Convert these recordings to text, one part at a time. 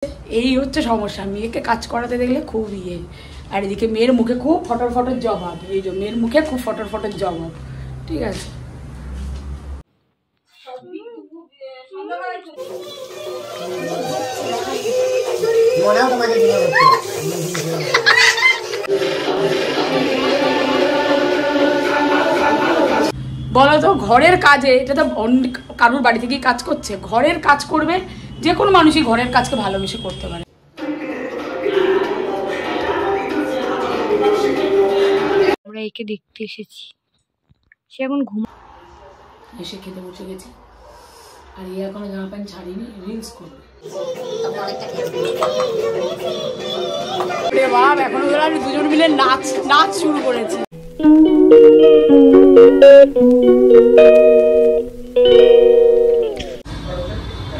এই হচ্ছে সমস্যা, মেয়েকে কাজ করাতে দেখলে খুব ইয়ে। আর এদিকে মেয়ের মুখে খুব ফটর ফটর জবাব, এই যে মেয়ের মুখে খুব ফটর ফটর জবাব। ঠিক আছে, বলো তো ঘরের কাজে, এটা তো কারোর বাড়ি থেকেই কাজ করছে, ঘরের কাজ করবে, যে কোনো মানুষই ঘরের কাজকে ভালোবেসে করতে পারে। আমরা একে দেখতে এসেছি, সে এখন এসে খেতে বসে গেছে, আর এ এখনো জামা প্যান্ট ছাড়িনি, রিলস করবে। বাপ এখন আমি দুজন মিলে নাচ শুরু করেছি।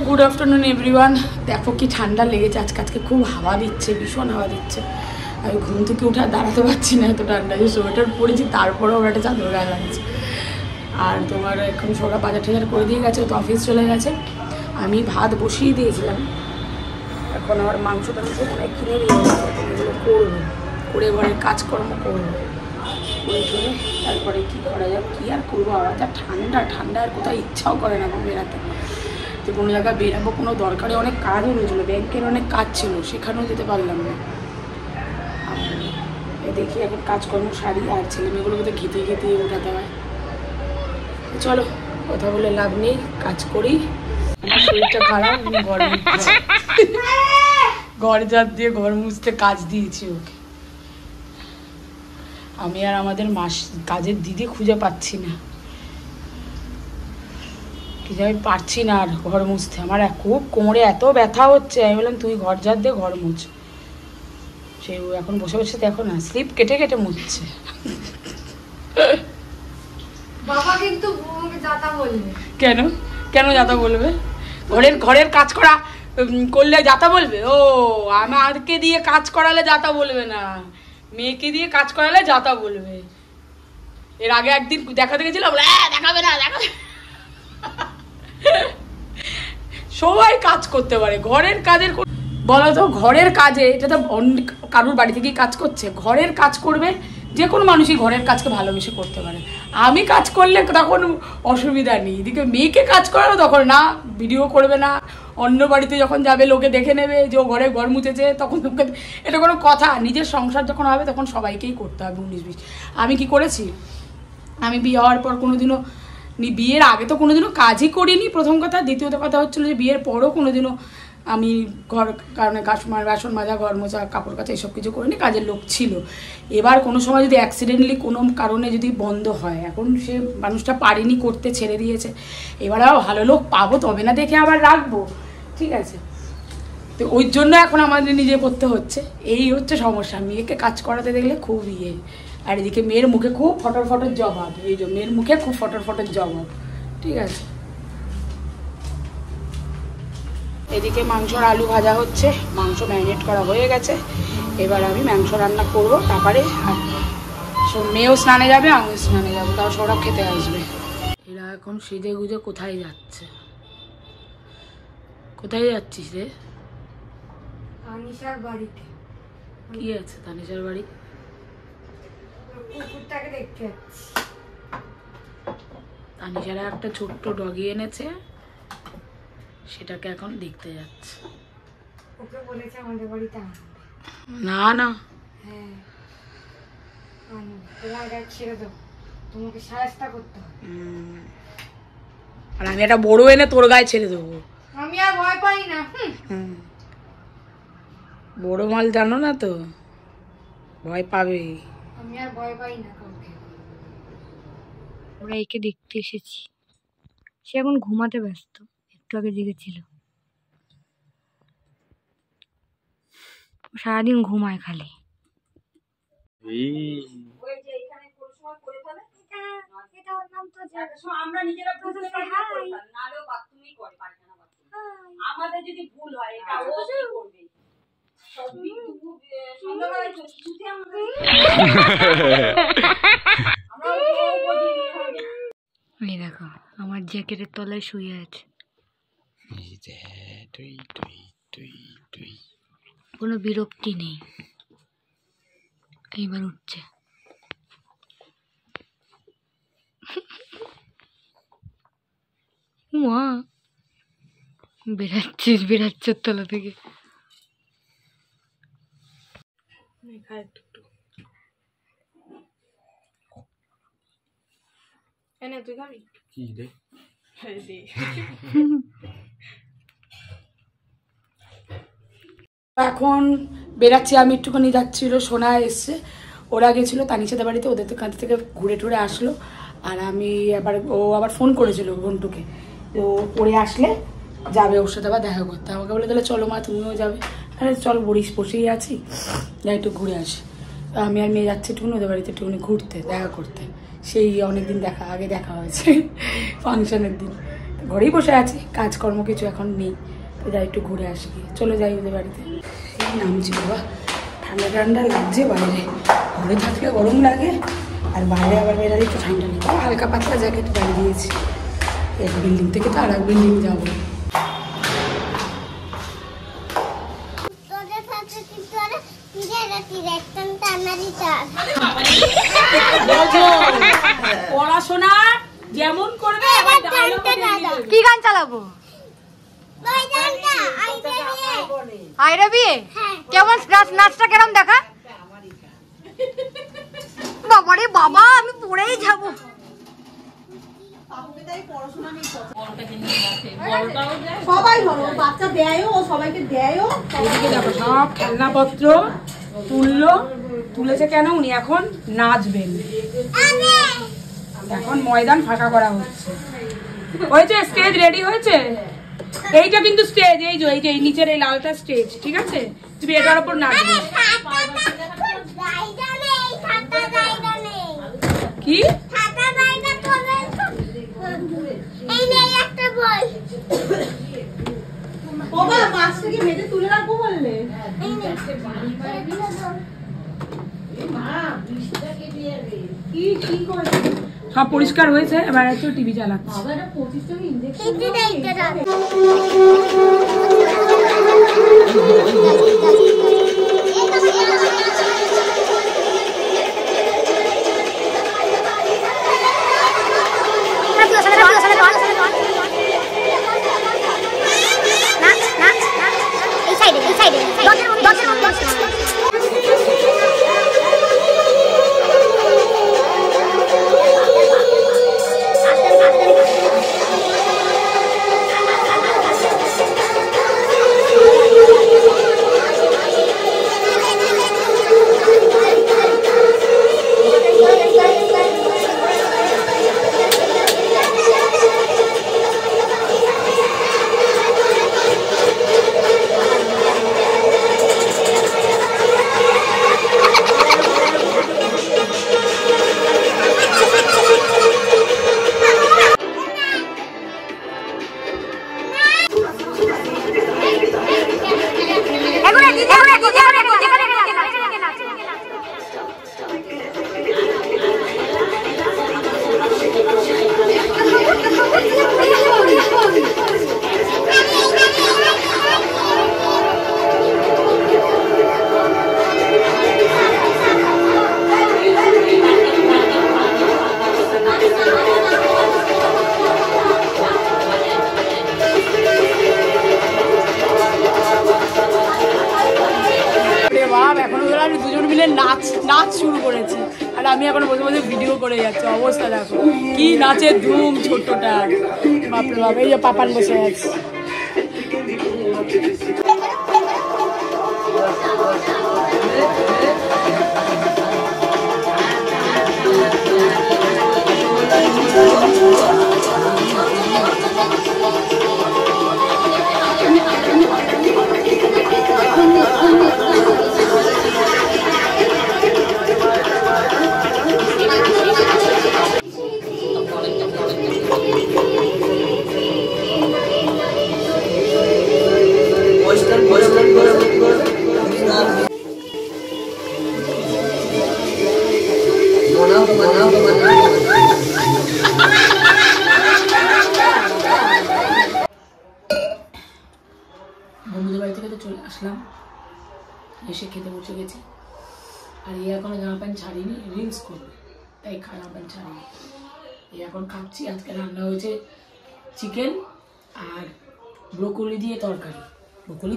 Good afternoon everyone. দেখো কি ঠান্ডা লেগেছে আজকে খুব হাওয়া দিচ্ছে, ভীষণ হাওয়া দিচ্ছে। আমি ঘুম থেকে উঠে দাঁড়াতে পারছি না, এত ঠান্ডা, যে সোয়েটার পরেছি তারপরেও ওরা একটা চাদর গায়ে লাগছে। আর তোমার এখন সবাই বাজার টাজার করে দিয়ে গেছে, তো অফিস চলে গেছে। আমি ভাত বসিয়ে দিয়েছিলাম, এখন আমার মাংস টাংস অনেক কিনে নিয়ে গেছে, এগুলো করবো, করে ঘরের কাজকর্ম করবো, করে টরে তারপরে কী করা যাবে, কী আর করবো। আবার যা ঠান্ডা আর কোথাও ইচ্ছাও করে না এখন বেরাতে। তো কোনো জায়গায় বেরাবো, কোনো দরকারে অনেক কাজও রয়েছিলো, ব্যাংকের অনেক কাজ ছিল, সেখানেও যেতে পারলাম না। আর দেখি এখন কাজকর্ম সারি, আর ছেলেমেয়েগুলোকে তো ঘেঁটে ওঠাতে হয়। চলো কথা বলে লাভ নেই, কাজ করি। আমার শরীরটা খারাপ, আমি ঘর ঝাড় দিয়ে ঘর মুছতে কাজ দিয়েছি ওকে। আমি আর আমাদের কাজের দিদি খুঁজে পাচ্ছি না, কি যে আমি পারছি না আর ঘর মুছতে। আমার খুব কোমরে এত ব্যথা হচ্ছে, আমি বললাম তুই ঘর ঝাড় দিয়ে ঘর মুছ। সে এখন বসে বসে দেখো না, স্লিপ কেটে কেটে মুছছে। বাবা কিন্তু যাতা বলবে। কেন যাতা বলবে? ঘরের কাজ করলে যাতা বলবে? ও আমাকে দিয়ে কাজ করালে যাতা বলবে না, মেয়েকে দিয়ে কাজ করালে যাতা বলবে। এর আগে একদিন দেখাতে গেছিলাম, দেখাবে না। সবাই কাজ করতে পারে, ঘরের কাজের। বলো তো ঘরের কাজে, এটা তো কারোর বাড়ি থেকেই কাজ করছে, ঘরের কাজ করবে, যে কোনো মানুষই ঘরের কাজকে ভালোবেসে করতে পারে। আমি কাজ করলে তখন অসুবিধা নেই, এদিকে মেয়েকে কাজ করালো তখন না, ভিডিও করবে না, অন্য বাড়িতে যখন যাবে লোকে দেখে নেবে যে ও ঘর মুছেছে, তখন তোকে এটা কোনো কথা। নিজের সংসার যখন হবে তখন সবাইকেই করতে হবে 19-20। আমি কি করেছি, আমি বিয়ে হওয়ার পর কোনোদিনও, বিয়ের আগে তো কোনোদিনও কাজই করিনি প্রথম কথা। দ্বিতীয়ত কথা হচ্ছিলো যে বিয়ের পরও কোনোদিনও আমি কারণে বাসন মাজা, ঘর মোছা, কাপড় কাচা এসব কিছু করিনি, কাজের লোক ছিল। এবার কোনো সময় যদি অ্যাক্সিডেন্টলি কোনো কারণে যদি বন্ধ হয়, এখন সে মানুষটা পারেনি করতে, ছেড়ে দিয়েছে, এবার আর ভালো লোক পাবো তবে না দেখে আবার রাখবো, ঠিক আছে। তো ওই জন্য এখন আমাদের নিজে করতে হচ্ছে, এই হচ্ছে সমস্যা। মেয়েকে কাজ করাতে দেখলে খুব ইয়ে। আর এদিকে মেয়ের মুখে খুব ফটর ফটর জবাব, এই যে মেয়ের মুখে খুব ফটর ফটর জবাব, ঠিক আছে। এদিকে মাংসর আলু ভাজা হচ্ছে, মাংস ম্যারিনেট করা হয়ে গেছে। এবার আমি মাংস রান্না করবো, তারপরে মেয়েও স্নানে যাবে, আমিও স্নানে যাবো, তাও সৌরভ খেতে আসবে। এরা এখন সেজে গুজে কোথায় যাচ্ছে? কোথায় যাচ্ছিস রে? তানিশার বাড়িতে। কি আছে তানিশার বাড়ি? কুকুরটাকে দেখতে যাচ্ছি। তানিশারা একটা ছোট্ট ডগি এনেছে, সেটাকে এখন দেখতে যাচ্ছে। ওকে বলেছে আমাদের বাড়িতে আনবে। না হ্যাঁ তোমার গায়ে ছেড়ে দেবো, তোমাকে সাহায্য করতে হবে। আর আমি একটা বড় এনে তোর গায়ে ছেড়ে দেবো। আমি আর ভয় পাই না। বড় মাল জানো না তো, ভয় পাবে। আমি আর ভয় পাই না কাউকে। আমরা একে দেখতে এসেছি, সে এখন ঘুমাতে ব্যস্ত, একটু আগে জেগেছিল। সারাদিন ঘুমায় খালি। আমাদের যদি ভুল হয় এটা ও কি করবে? এই দেখো আমার জ্যাকেটের তলায় শুয়ে আছে। কোনো বিরক্তি নেই। এইবার উঠছে। মা বেরাচ্ছিস তলা থেকে। এখন বেরাচ্ছি আমি, একটুখানি যাচ্ছিল, সোনা এসছে, ওরা গেছিলো তানিশাদের বাড়িতে, ওদের তো কাঁদি থেকে ঘুরে টুরে আসলো। আর আমি ও আবার ফোন করেছিল ঘন্টুকে, তো পরে আসলে যাবে ওর সাথে আবার দেখা করতে। আমাকে বলে তাহলে চলো মা তুমিও যাবে। আরে চলো বসেই আছি, যাই একটু ঘুরে আসি। আমি আর মেয়ে যাচ্ছি একটুখানি ওদের বাড়িতে একটুখানি ঘুরতে, দেখা করতে। সেই অনেকদিন আগে দেখা হয়েছে ফাংশনের দিন। ঘরেই বসে আছি, কাজকর্ম কিছু এখন নেই, তো যাই একটু ঘুরে আসি। চলো যাই ওদের বাড়িতে। নামছি বাবা, ঠান্ডা ঠান্ডা লাগছে বাইরে, ঘরে থাকলে গরম লাগে আর বাইরে আবার বেরালে একটু ঠান্ডা নেই। হালকা পাতলা জ্যাকেট গাড়ি দিয়েছি, এক বিল্ডিং থেকে তো আর এক বিল্ডিং যাবো। পড়াশোনা যেমন করবে। কি গান চালাবো? আইরা বিয়ে কেমন? নাচটা কেমন দেখা? বাবারে বাবা, আমি পড়েই যাবো। সবাই ধরো, বাচ্চা দেয়ও, সবাইকে দেয়ও। দেখো সব খেলনাপত্র তুলেছে কেন, উনি এখন নাচবেন। এখন ময়দান ফাঁকা করা হয়েছে। স্টেজ রেডি হয়েছে। এইটা কিন্তু স্টেজ, এই যে নিচের এই লালটা স্টেজ, ঠিক আছে? তুমি এটার উপর নাচবে। কি তুলে রাখবো বললে? সব পরিষ্কার হয়েছে, এবার একটু টিভি চালাচ্ছি। দুজন মিলে নাচ শুরু করেছি, আর আমি এখন বসে বসে ভিডিও করে যাচ্ছি। অবস্থা দেখো কি নাচের ধুম ছোট্টটা, বাপরে বাপ। এই যে পাপান বসে আছে। এসে খেতে বসে গেছি। আর এই এখনো জামা প্যান্ট ছাড়িনি, রিলস করবে তাই জামা প্যান্ট ছাড়িনি। এই এখন খাচ্ছি। আজকে রান্না হয়েছে চিকেন আর ব্রোকলি দিয়ে তরকারি। ব্রোকলি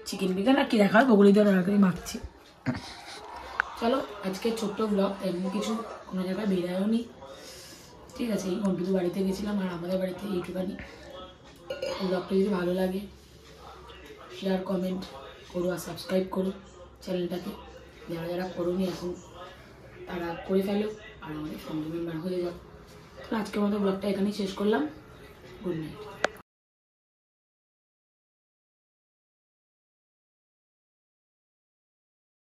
চিকেন বিকেন আর কি দেখা হয়, ব্রোকলি দিয়ে তরকারি মাখছি। চলো আজকে ছোট্ট ব্লগ, এমন কিছু কোনো জায়গায় বেরায়ও নি, ঠিক আছে। এই অন্টুর বাড়িতে গেছিলাম আর আমাদের বাড়িতে এইটুখানি। ব্লগটা যদি ভালো লাগে শেয়ার কমেন্ট করো আর সাবস্ক্রাইব করো চ্যানেলটাকে, যারা যারা করোনি এখন তারা করে ফেলো আর আমাদের ফ্যামিলি মেম্বার হয়ে যাও। তো আজকের মতো ব্লগটা এখানেই শেষ করলাম। Good night.